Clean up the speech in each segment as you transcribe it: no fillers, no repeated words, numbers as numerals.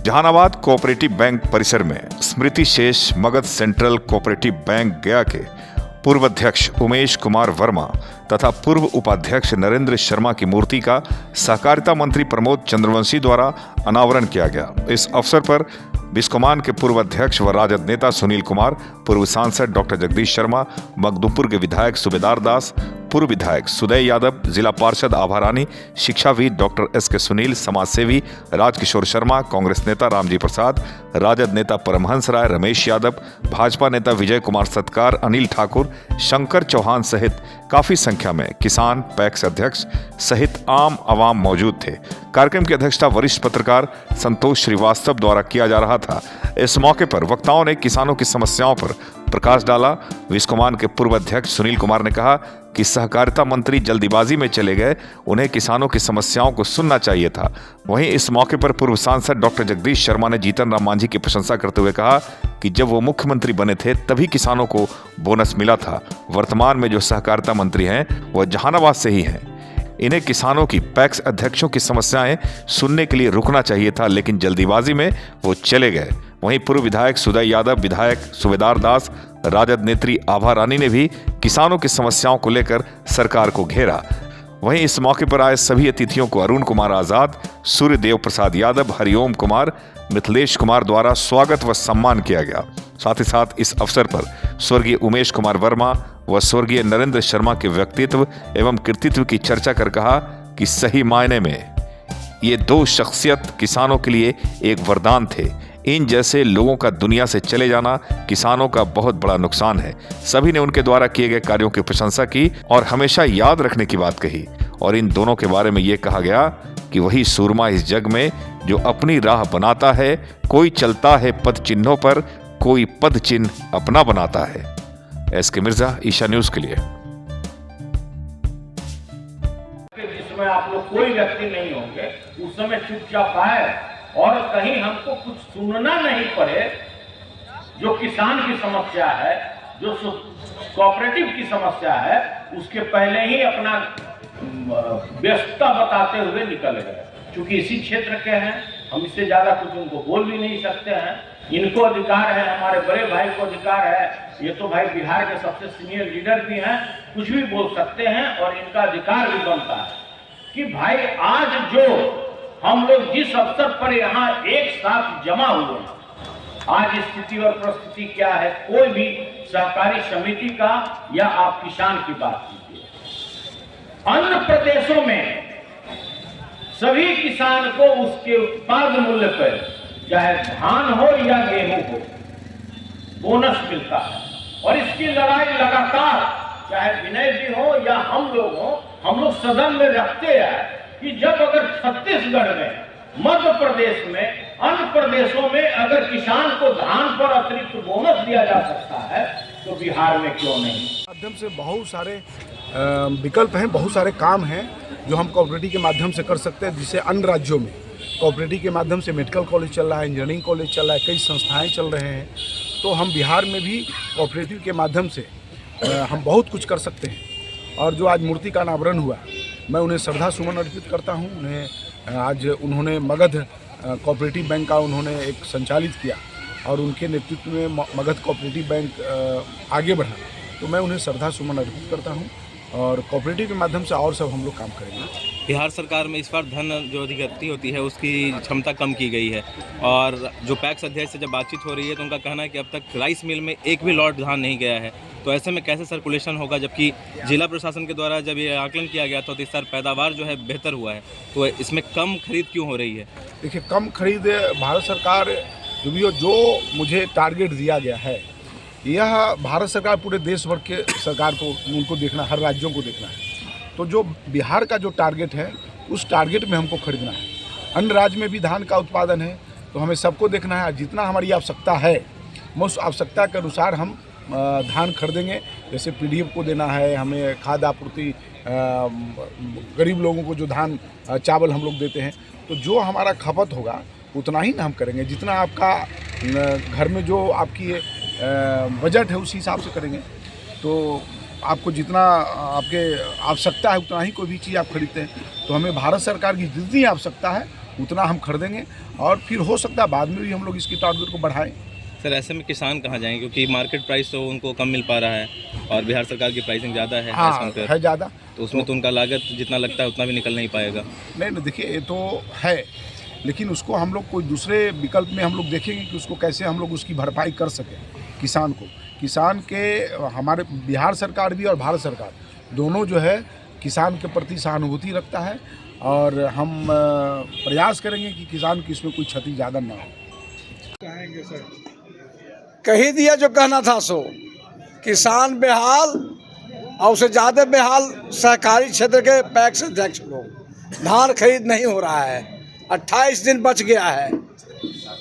Jehanabad cooperative bank परिसर में स्मृति शेष मगध सेंट्रल कोऑपरेटिव बैंक गया के पूर्व अध्यक्ष उमेश कुमार वर्मा तथा पूर्व उपाध्यक्ष नरेंद्र शर्मा की मूर्ति का सहकारिता मंत्री प्रमोद चंद्रवंशी द्वारा अनावरण किया गया। इस अवसर पर बिस्कोमान के पूर्व अध्यक्ष व राजद नेता सुनील कुमार, पूर्व सांसद डॉक्टर जगदीश शर्मा, मगदुमपुर के विधायक सूबेदार दास, पूर्व विधायक सुदय यादव, जिला पार्षद आभा रानी, शिक्षाविद डॉक्टर एस.के. सुनील, समाजसेवी राजकिशोर शर्मा, कांग्रेस नेता रामजी प्रसाद, राजद नेता परमहंस राय, रमेश यादव, भाजपा नेता विजय कुमार सत्कार, अनिल ठाकुर, शंकर चौहान सहित काफी संख्या में किसान, पैक्स अध्यक्ष सहित आम आवाम मौजूद थे। कार्यक्रम की अध्यक्षता वरिष्ठ पत्रकार संतोष श्रीवास्तव द्वारा किया जा रहा था। इस मौके पर वक्ताओं ने किसानों की समस्याओं पर प्रकाश डाला। बिस्कोमान के पूर्व अध्यक्ष सुनील कुमार ने कहा कि सहकारिता मंत्री जल्दीबाजी में चले गए, उन्हें किसानों की समस्याओं को सुनना चाहिए था। वहीं इस मौके पर पूर्व सांसद डॉक्टर जगदीश शर्मा ने जीतन राम मांझी की प्रशंसा करते हुए कहा कि जब वो मुख्यमंत्री बने थे तभी किसानों को बोनस मिला था। वर्तमान में जो सहकारिता मंत्री हैं वह जहानाबाद से ही हैं। इन्हें किसानों की पैक्स अध्यक्षों की समस्याएं सुनने के लिए रुकना चाहिए था, लेकिन जल्दीबाजी में वो चले गए। वहीं पूर्व विधायक सुदय यादव, विधायक सूबेदार दास, राजद नेत्री आभा रानी ने भी किसानों की समस्याओं को लेकर सरकार को घेरा। वहीं इस मौके पर आए सभी अतिथियों को अरुण कुमार आजाद, सूर्यदेव प्रसाद यादव, हरिओम कुमार, मिथिलेश कुमार द्वारा स्वागत व सम्मान किया गया। साथ ही साथ इस अवसर पर स्वर्गीय उमेश कुमार वर्मा व स्वर्गीय नरेंद्र शर्मा के व्यक्तित्व एवं कृतित्व की चर्चा कर कहा कि सही मायने में ये दो शख्सियत किसानों के लिए एक वरदान थे। इन जैसे लोगों का दुनिया से चले जाना किसानों का बहुत बड़ा नुकसान है। सभी ने उनके द्वारा किए गए कार्यों की प्रशंसा की और हमेशा याद रखने की बात कही। और इन दोनों के बारे में ये कहा गया कि वही सूरमा इस जग में जो अपनी राह बनाता है। कोई चलता है पद चिन्हों पर, कोई पद चिन्ह अपना बनाता है। एस.के. मिर्जा, ईशा न्यूज के लिए। जिसमें आप लोग कोई व्यक्ति नहीं होंगे, उस समय चुपचाप आए और कहीं हमको कुछ सुनना नहीं पड़े। जो किसान की समस्या है, जो कोऑपरेटिव की समस्या है, उसके पहले ही अपना व्यस्तता बताते हुए निकल गए। क्योंकि इसी क्षेत्र के हैं, हम इससे ज्यादा कुछ उनको बोल भी नहीं सकते हैं। इनको अधिकार है, हमारे बड़े भाई को अधिकार है। ये तो भाई बिहार के सबसे सीनियर लीडर भी हैं, कुछ भी बोल सकते हैं और इनका अधिकार भी बनता है कि भाई आज जो हम लोग जिस अवसर पर यहाँ एक साथ जमा हुए हैं, आज स्थिति और परिस्थिति क्या है, कोई भी सहकारी समिति का या आप किसान की बात कीजिए, अन्य प्रदेशों में सभी किसान को उसके उत्पाद मूल्य पर, चाहे धान हो या गेहूं हो, बोनस मिलता है। और इसकी लड़ाई लगातार, चाहे विनय जी हो या हम लोग सदन में रखते हैं कि जब अगर छत्तीसगढ़ में, मध्य प्रदेश में, अन्य प्रदेशों में अगर किसान को धान पर अतिरिक्त बोनस दिया जा सकता है तो बिहार में क्यों नहीं। माध्यम से बहुत सारे विकल्प हैं, बहुत सारे काम हैं जो हम कोऑपरेटिव के माध्यम से कर सकते हैं, जिससे अन्य राज्यों में कोऑपरेटिव के माध्यम से मेडिकल कॉलेज चल रहा है, इंजीनियरिंग कॉलेज चल रहा है, कई संस्थाएं चल रहे हैं। तो हम बिहार में भी कोऑपरेटिव के माध्यम से हम बहुत कुछ कर सकते हैं। और जो आज मूर्ति का अनावरण हुआ, मैं उन्हें श्रद्धा सुमन अर्पित करता हूं। उन्हें आज उन्होंने मगध कोऑपरेटिव बैंक का उन्होंने एक संचालित किया और उनके नेतृत्व में मगध कोऑपरेटिव बैंक आगे बढ़ा, तो मैं उन्हें श्रद्धा सुमन अर्पित करता हूं। और कोऑपरेटिव के माध्यम से और सब हम लोग काम करेंगे। बिहार सरकार में इस बार धन जो अधिगति होती है उसकी क्षमता कम की गई है और जो पैक्स अध्यक्ष से जब बातचीत हो रही है तो उनका कहना है कि अब तक राइस मिल में एक भी लॉट धान नहीं गया है। तो ऐसे में कैसे सर्कुलेशन होगा, जबकि जिला प्रशासन के द्वारा जब ये आकलन किया गया था तो इस साल पैदावार जो है बेहतर हुआ है, तो इसमें कम खरीद क्यों हो रही है? देखिए, कम खरीद भारत सरकार जो मुझे टारगेट दिया गया है, यह भारत सरकार पूरे देश भर के सरकार को उनको देखना, हर राज्यों को देखना है। तो जो बिहार का जो टारगेट है, उस टारगेट में हमको खरीदना है। अन्य राज्य में भी धान का उत्पादन है, तो हमें सबको देखना है। जितना हमारी आवश्यकता है, उस आवश्यकता के अनुसार हम धान खरीदेंगे। जैसे पीडीएफ को देना है, हमें खाद्य आपूर्ति, गरीब लोगों को जो धान चावल हम लोग देते हैं, तो जो हमारा खपत होगा उतना ही ना हम करेंगे। जितना आपका घर में जो आपकी बजट है उसी हिसाब से करेंगे। तो आपको जितना आपके आवश्यकता है उतना ही कोई भी चीज़ आप खरीदते हैं। तो हमें भारत सरकार की जितनी आवश्यकता है उतना हम खरीदेंगे और फिर हो सकता है बाद में भी हम लोग इसकी टारगेट को बढ़ाएं। सर ऐसे में किसान कहाँ जाएंगे, क्योंकि मार्केट प्राइस तो उनको कम मिल पा रहा है और बिहार सरकार की प्राइसिंग ज़्यादा है हाँ as compare। है ज़्यादा, तो उसमें तो उनका लागत जितना लगता है उतना भी निकल नहीं पाएगा। नहीं देखिए ये तो है, लेकिन उसको हम लोग कोई दूसरे विकल्प में हम लोग देखेंगे कि उसको कैसे हम लोग उसकी भरपाई कर सकें किसान को। किसान के हमारे बिहार सरकार भी और भारत सरकार दोनों जो है किसान के प्रति सहानुभूति रखता है और हम प्रयास करेंगे कि किसान की इसमें कोई क्षति ज़्यादा ना हो। कही दिया जो कहना था सो, किसान बेहाल और उससे ज़्यादा बेहाल सहकारी क्षेत्र के पैक्स अध्यक्ष लोग। धान खरीद नहीं हो रहा है, 28 दिन बच गया है,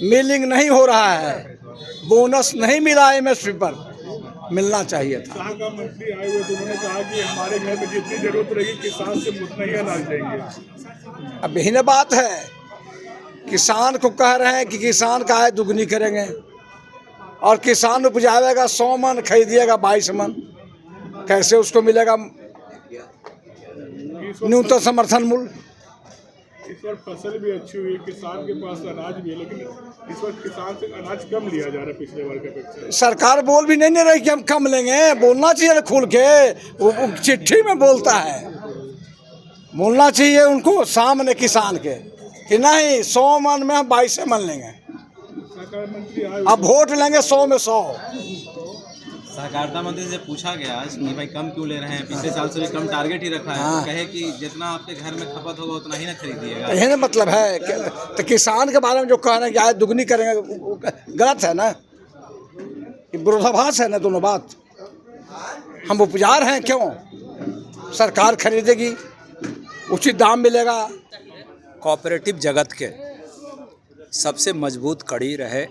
मिलिंग नहीं हो रहा है, बोनस नहीं मिला MSP पर, मिलना चाहिए था। का मंत्री आए हुए तो उन्होंने कहा कि हमारे घर में जितनी जरूरत रहेगी किसान से उतना ही अनाज देंगे। अब यही ना बात है, किसान को कह रहे हैं कि किसान का आय दुगनी करेंगे और किसान उपजावेगा 100 मन, खरीदिएगा 22 मन, कैसे उसको मिलेगा न्यूनतम समर्थन मूल्य? इस वक्त फसल भी अच्छी हुई, किसान के पास अनाज भी है, लेकिन इस वक्त किसान से अनाज कम लिया जा रहा है पिछले बार के अपेक्षा। सरकार बोल भी नहीं रही कि हम कम लेंगे, बोलना चाहिए खुल के, वो चिट्ठी में बोलता है, बोलना चाहिए उनको सामने किसान के कि नहीं 100 मन में हम 22 मन लेंगे, सरकार मंत्री आए अब वोट लेंगे 100 में 100। सहकारिता मंत्री से पूछा गया आज कि भाई कम क्यों ले रहे हैं, पिछले साल से भी कम टारगेट ही रखा है। तो कहे कि जितना आपके घर में खपत होगा उतना ही ना खरीदिएगा। यही ना मतलब है तो किसान के बारे में जो कह रहे हैं कि आय दुगनी करेंगे, वो गलत है ना, ये विरोधाभास है ना दोनों बात। हम उपजा रहे हैं क्यों, सरकार खरीदेगी, उचित दाम मिलेगा। कोऑपरेटिव जगत के सबसे मजबूत कड़ी रहे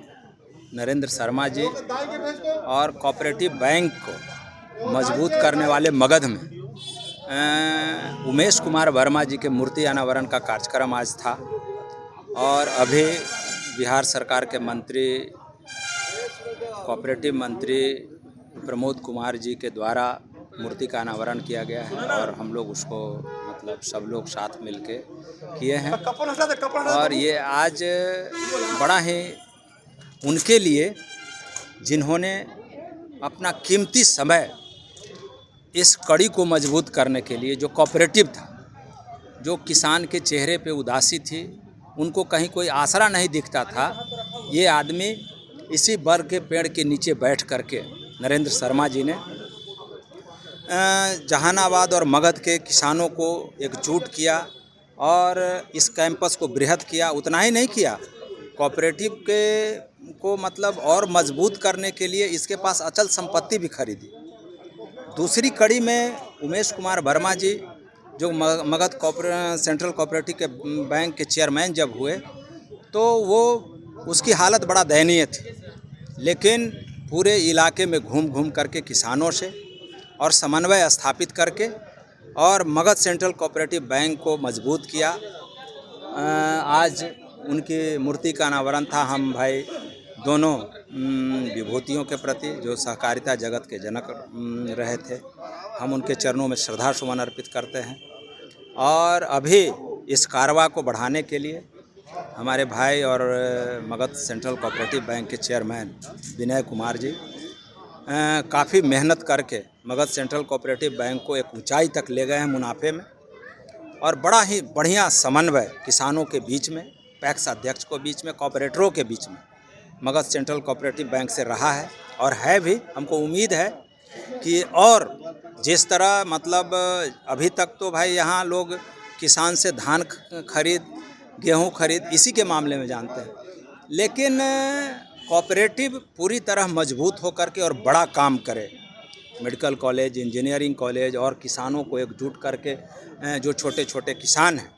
नरेंद्र शर्मा जी और कोऑपरेटिव बैंक को मजबूत करने वाले मगध में उमेश कुमार वर्मा जी के मूर्ति अनावरण का कार्यक्रम आज था और अभी बिहार सरकार के मंत्री कोऑपरेटिव मंत्री प्रमोद कुमार जी के द्वारा मूर्ति का अनावरण किया गया है और हम लोग उसको मतलब सब लोग साथ मिलके किए हैं। और ये आज बड़ा ही उनके लिए जिन्होंने अपना कीमती समय इस कड़ी को मजबूत करने के लिए, जो कोऑपरेटिव था, जो किसान के चेहरे पे उदासी थी, उनको कहीं कोई आसरा नहीं दिखता था, ये आदमी इसी वर्ग के पेड़ के नीचे बैठ करके नरेंद्र शर्मा जी ने जहानाबाद और मगध के किसानों को एकजुट किया और इस कैंपस को बृहद किया। उतना ही नहीं किया, कोऑपरेटिव के को मतलब और मजबूत करने के लिए इसके पास अचल संपत्ति भी खरीदी। दूसरी कड़ी में उमेश कुमार वर्मा जी जो मगध सेंट्रल कोऑपरेटिव के बैंक के चेयरमैन जब हुए तो वो उसकी हालत बड़ा दयनीय थी, लेकिन पूरे इलाके में घूम घूम करके किसानों से और समन्वय स्थापित करके और मगध सेंट्रल कोऑपरेटिव बैंक को मजबूत किया। आज उनकी मूर्ति का अनावरण था। हम भाई दोनों विभूतियों के प्रति जो सहकारिता जगत के जनक रहे थे, हम उनके चरणों में श्रद्धा सुमन अर्पित करते हैं। और अभी इस कारवा को बढ़ाने के लिए हमारे भाई और मगध सेंट्रल कोऑपरेटिव बैंक के चेयरमैन विनय कुमार जी काफ़ी मेहनत करके मगध सेंट्रल कोऑपरेटिव बैंक को एक ऊंचाई तक ले गए हैं मुनाफे में, और बड़ा ही बढ़िया समन्वय किसानों के बीच में, पैक्स अध्यक्ष को बीच में, कोऑपरेटरों के बीच में मगध सेंट्रल कोऑपरेटिव बैंक से रहा है और है भी। हमको उम्मीद है कि और जिस तरह मतलब अभी तक तो भाई यहाँ लोग किसान से धान खरीद, गेहूँ खरीद इसी के मामले में जानते हैं, लेकिन कोऑपरेटिव पूरी तरह मजबूत होकर के और बड़ा काम करे, मेडिकल कॉलेज, इंजीनियरिंग कॉलेज और किसानों को एकजुट करके जो छोटे छोटे किसान हैं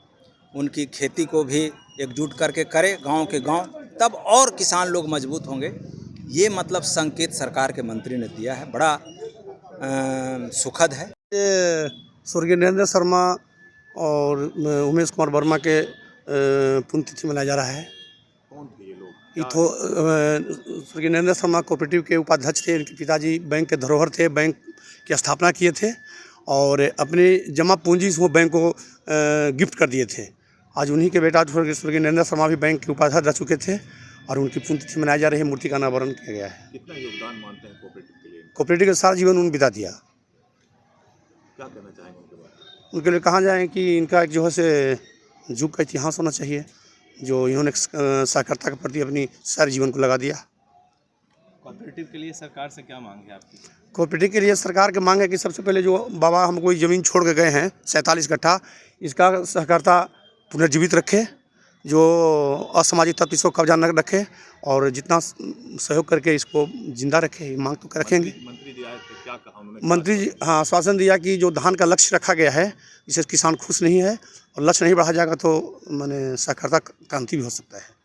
उनकी खेती को भी एकजुट करके करे गांव के गांव, तब और किसान लोग मजबूत होंगे। ये मतलब संकेत सरकार के मंत्री ने दिया है, बड़ा सुखद है। स्वर्गीय नरेंद्र शर्मा और उमेश कुमार वर्मा के पुण्यतिथि मनाया जा रहा है। स्वर्गीय नरेंद्र शर्मा कोऑपरेटिव के उपाध्यक्ष थे, इनके पिताजी बैंक के धरोहर थे, बैंक की स्थापना किए थे और अपनी जमा पूंजी से वो बैंक को गिफ्ट कर दिए थे आज उन्हीं के बेटा स्वर्गीय नरेंद्र शर्मा भी बैंक के उपाध्यक्ष रह चुके थे और उनकी पुण्यतिथि मनाई जा रही है। मूर्ति का अनावरण किया गया है। कितना योगदान मानते हैं कोऑपरेटिव के लिए? कोऑपरेटिव का सारा जीवन उन्होंने बिता दिया। क्या कहना चाहेंगे उनके बारे में? उनके लिए कहा जाए कि इनका एक जो है से युग का इतिहास होना चाहिए, जो इन्होंने सहकारिता के प्रति अपनी सारे जीवन को लगा दिया। कोऑपरेटिव के लिए सरकार से क्या मांग है आपकी? कोऑपरेटिव के लिए सरकार की मांग है कि सबसे पहले जो बाबा हमको ज़मीन छोड़ के गए हैं 47 कट्ठा, इसका सहकारिता पुनर्जीवित रखे, जो असामाजिक तत्व इसको कब्जा न रखे और जितना सहयोग करके इसको जिंदा रखे, मांग तो रखेंगे। मंत्री जी आए थे, क्या कहा उन्होंने? मंत्री जी हाँ आश्वासन दिया कि जो धान का लक्ष्य रखा गया है इससे किसान खुश नहीं है और लक्ष्य नहीं बढ़ा जाएगा तो माने सहकारिता क्रांति भी हो सकता है।